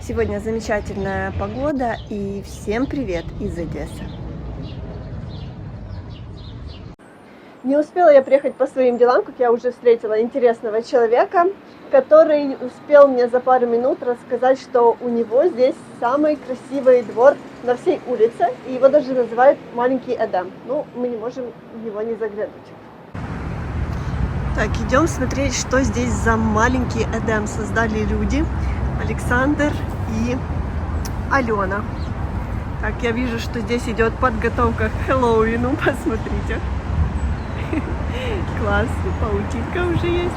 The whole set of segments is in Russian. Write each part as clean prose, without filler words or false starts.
Сегодня замечательная погода, и всем привет из Одессы. Не успела я приехать по своим делам, как я уже встретила интересного человека, который успел мне за пару минут рассказать, что у него здесь самый красивый двор на всей улице, и его даже называют маленький Эдем. Ну, мы не можем в него не заглянуть. Так, идем смотреть, что здесь за маленький Эдем создали люди. Александр и Алена. Так, я вижу, что здесь идет подготовка к Хэллоуину. Посмотрите. Класс, паутинка уже есть.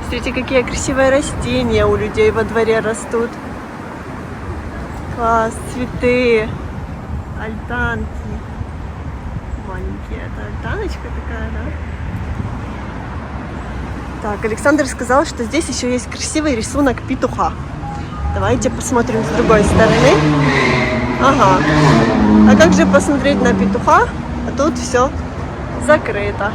Смотрите, какие красивые растения у людей во дворе растут. Класс, цветы, альтанки. Маленькие, это альтаночка такая, да? Так, Александр сказал, что здесь еще есть красивый рисунок петуха. Давайте посмотрим с другой стороны. Ага. А как же посмотреть на петуха? А тут все закрыто.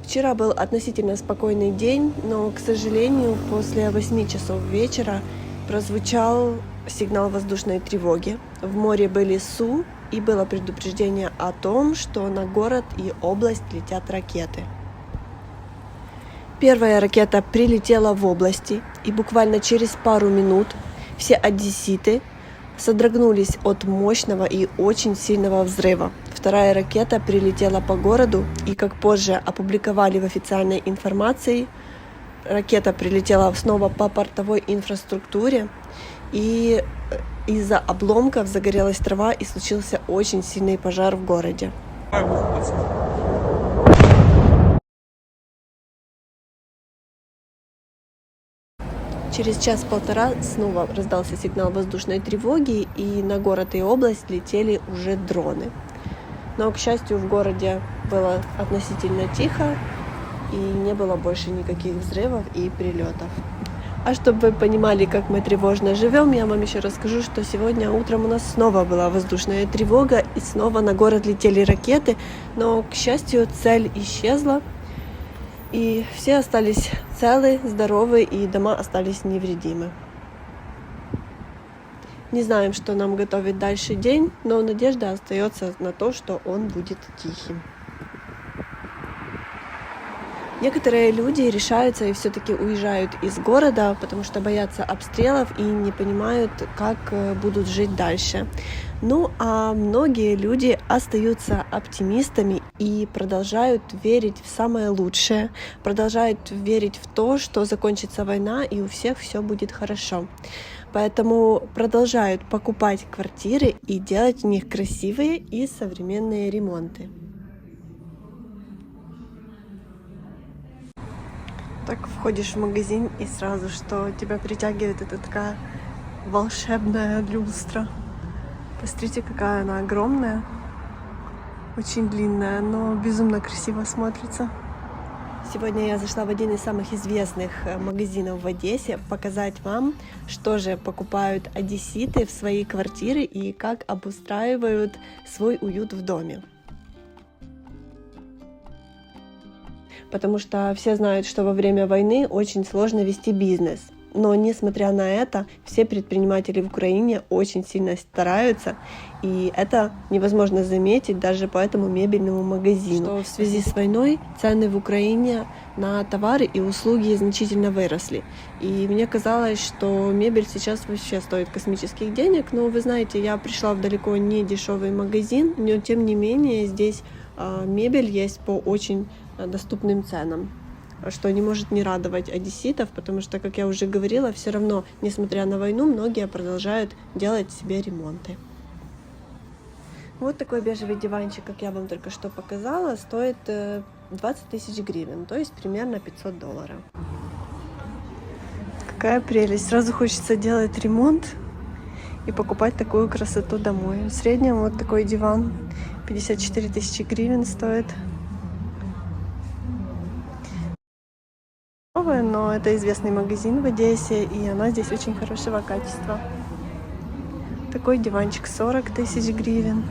Вчера был относительно спокойный день, но, к сожалению, после 8 часов вечера прозвучал сигнал воздушной тревоги. В море были СУ, и было предупреждение о том, что на город и область летят ракеты. Первая ракета прилетела в области, и буквально через пару минут все одесситы содрогнулись от мощного и очень сильного взрыва. Вторая ракета прилетела по городу, и, как позже опубликовали в официальной информации, ракета прилетела снова по портовой инфраструктуре, и из-за обломков загорелась трава, и случился очень сильный пожар в городе. Через час-полтора снова раздался сигнал воздушной тревоги, и на город и область летели уже дроны. Но, к счастью, в городе было относительно тихо, и не было больше никаких взрывов и прилетов. А чтобы вы понимали, как мы тревожно живем, я вам еще расскажу, что сегодня утром у нас снова была воздушная тревога, и снова на город летели ракеты, но, к счастью, цель исчезла. И все остались целы, здоровы, и дома остались невредимы. Не знаем, что нам готовит дальше день, но надежда остается на то, что он будет тихим. Некоторые люди решаются и все-таки уезжают из города, потому что боятся обстрелов и не понимают, как будут жить дальше. Ну а многие люди остаются оптимистами и продолжают верить в самое лучшее, продолжают верить в то, что закончится война и у всех все будет хорошо. Поэтому продолжают покупать квартиры и делать в них красивые и современные ремонты. Так входишь в магазин, и сразу, что тебя притягивает, это такая волшебная люстра. Посмотрите, какая она огромная, очень длинная, но безумно красиво смотрится. Сегодня я зашла в один из самых известных магазинов в Одессе показать вам, что же покупают одесситы в свои квартиры и как обустраивают свой уют в доме. Потому что все знают, что во время войны очень сложно вести бизнес. Но, несмотря на это, все предприниматели в Украине очень сильно стараются, и это невозможно заметить даже по этому мебельному магазину. Что в связи с войной цены в Украине на товары и услуги значительно выросли. И мне казалось, что мебель сейчас вообще стоит космических денег, но вы знаете, я пришла в далеко не дешевый магазин, но тем не менее здесь мебель есть по очень доступным ценам, что не может не радовать одесситов, потому что, как я уже говорила, все равно, несмотря на войну, многие продолжают делать себе ремонты. Вот такой бежевый диванчик, как я вам только что показала, стоит 20 тысяч гривен, то есть примерно $500. Какая прелесть! Сразу хочется делать ремонт и покупать такую красоту домой. В среднем вот такой диван 54 тысячи гривен стоит. Но это известный магазин в Одессе, и она здесь очень хорошего качества. Такой диванчик 40 тысяч гривен.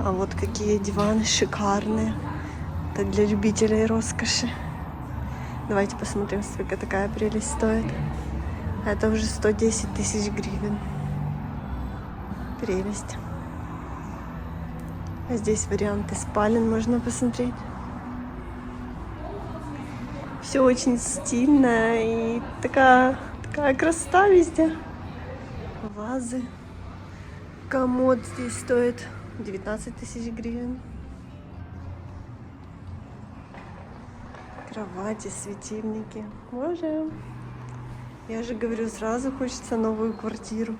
А вот какие диваны шикарные. Это для любителей роскоши. Давайте посмотрим, сколько такая прелесть стоит. Это уже 110 тысяч гривен. Прелесть. А здесь варианты спален можно посмотреть. Все очень стильно и такая красота везде. Вазы. Комод здесь стоит 19 тысяч гривен. Кровати, светильники. Боже, я же говорю, сразу хочется новую квартиру.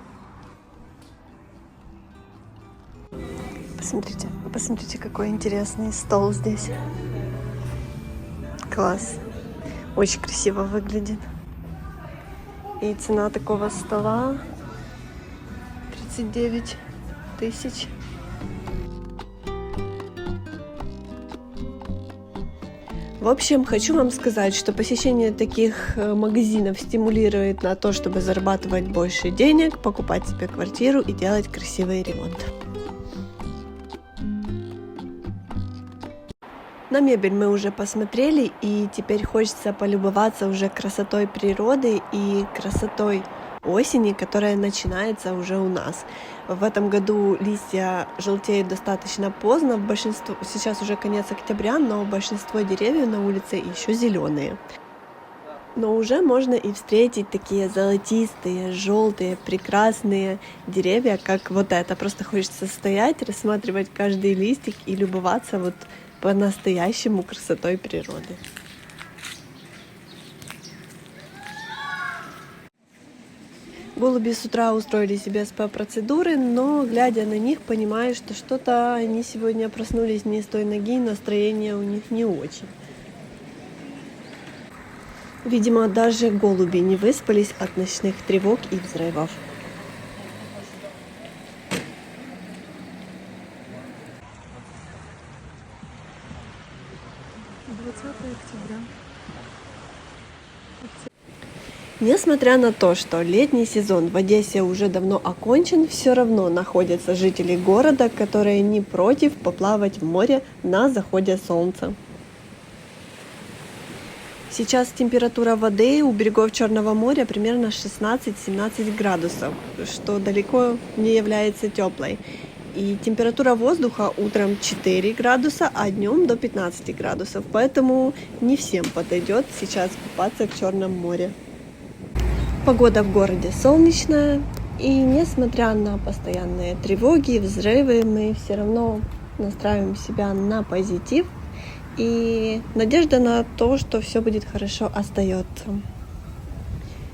Посмотрите, какой интересный стол здесь. Класс. Очень красиво выглядит. И цена такого стола 39 тысяч. В общем, хочу вам сказать, что посещение таких магазинов стимулирует на то, чтобы зарабатывать больше денег, покупать себе квартиру и делать красивый ремонт. На мебель мы уже посмотрели, и теперь хочется полюбоваться уже красотой природы и красотой осени, которая начинается уже у нас. В этом году листья желтеют достаточно поздно, сейчас уже конец октября, но большинство деревьев на улице еще зеленые. Но уже можно и встретить такие золотистые, желтые, прекрасные деревья, как вот это. Просто хочется стоять, рассматривать каждый листик и любоваться вот по-настоящему красотой природы. Голуби с утра устроили себе СП-процедуры, но, глядя на них, понимаю, что что-то они сегодня проснулись не с той ноги, настроение у них не очень. Видимо, даже голуби не выспались от ночных тревог и взрывов. Несмотря на то, что летний сезон в Одессе уже давно окончен, все равно находятся жители города, которые не против поплавать в море на заходе солнца. Сейчас температура воды у берегов Черного моря примерно 16-17 градусов, что далеко не является теплой. И температура воздуха утром 4 градуса, а днем до 15 градусов. Поэтому не всем подойдет сейчас купаться в Черном море. Погода в городе солнечная, и несмотря на постоянные тревоги, взрывы, мы все равно настраиваем себя на позитив, и надежда на то, что все будет хорошо, остается.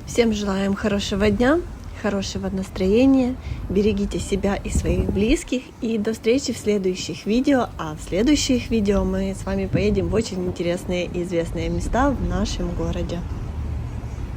Всем желаем хорошего дня, хорошего настроения, берегите себя и своих близких, и до встречи в следующих видео. А в следующих видео мы с вами поедем в очень интересные и известные места в нашем городе.